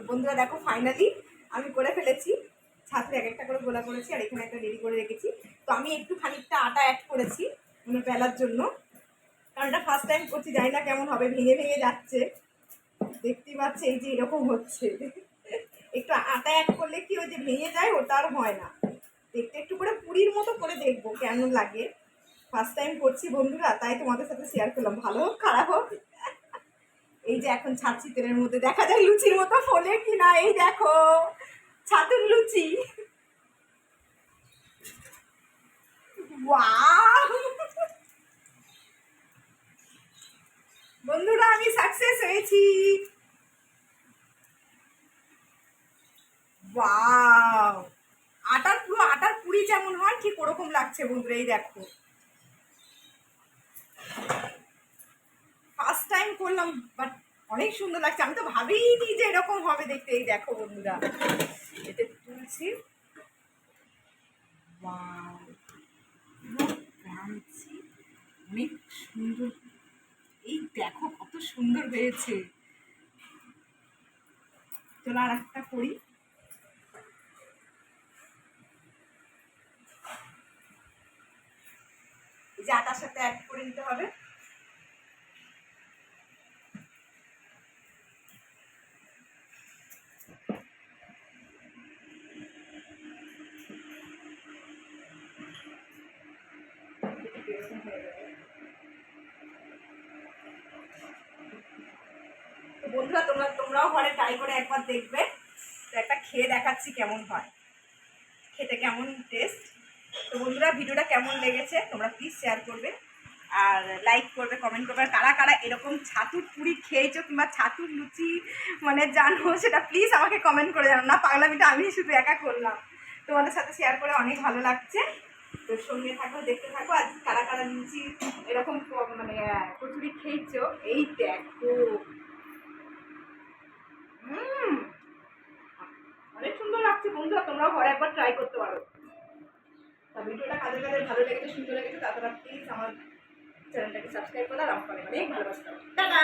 বন্ধুরা দেখো ফাইনালি আমি করে ফেলেছি। ছাত্রে এক একটা করে গোলা করেছি আর এখানে একটা রেডি করে রেখেছি। তো আমি একটু খানিকটা আটা অ্যাড করেছি মানে বেলার জন্য, কারণ এটা ফার্স্ট টাইম করছি, জানি না কেমন হবে, ভেঙে ভেঙে যাচ্ছে, দেখতেই পাচ্ছে এই যে এরকম হচ্ছে। একটু আটা অ্যাড করলে কি ওই যে ভেঙে যায়, ওটা আর হয় না। দেখতে একটু করে পুরীর মতো করে দেখবো কেমন লাগে। ফার্স্ট টাইম করছি বন্ধুরা, তাই তোমাদের সাথে শেয়ার করলাম, ভালো হোক খারাপ হোক। এই যে এখন ছাড়ছি তেলের মধ্যে, দেখা যায় লুচির মতো ফোলে কিনা। এই দেখো ছাতুর লুচি। বন্ধুরা আমি সাকসেস হয়েছি। ওয়াও, আটার পুরি যেমন হয় ঠিক ওরকম লাগছে বন্ধুরা। এই দেখো ফার্স্ট টাইম করলাম, বাট অনেক সুন্দর লাগছে। আমি তো ভাবিনি যে এরকম হবে দেখতে। এই দেখো বন্ধুরা, এটা তুলছি। অনেক সুন্দর, এই দেখো কত সুন্দর হয়েছে। চলো আর একটা করি। এই যে আটার সাথে অ্যাড করে নিতে হবে। বন্ধুরা তোমরাও ঘরে ট্রাই করে একবার দেখবে। তো একটা খেয়ে দেখাচ্ছি কেমন হয়, খেতে কেমন টেস্ট। তো বন্ধুরা ভিডিওটা কেমন লেগেছে তোমরা প্লিজ শেয়ার করবে আর লাইক করবে, কমেন্ট করবে। কারা কারা এরকম ছাতুর পুরি খেয়েছো কিংবা ছাতুর লুচি মানে জানো, সেটা প্লিজ আমাকে কমেন্ট করে জানো। না পাগলামিটা আমি শুধু একা করলাম, তোমাদের সাথে শেয়ার করে অনেক ভালো লাগছে। তো সঙ্গে থাকো, দেখতে থাকো। আর কারা কারা লুচি এরকম মানে কচুরি খেয়েছো, এই দেখো অনেক সুন্দর লাগছে বন্ধুরা। তোমরাও ঘরে একবার ট্রাই করতে পারো। তা ভিডিওটা কাদের কাদের ভালো লেগেছে, সুন্দর লেগেছে, তারপর প্লিজ আমার চ্যানেলটাকে সাবস্ক্রাইব করো আর আমার অনেক ভালোবাসা। টাটা।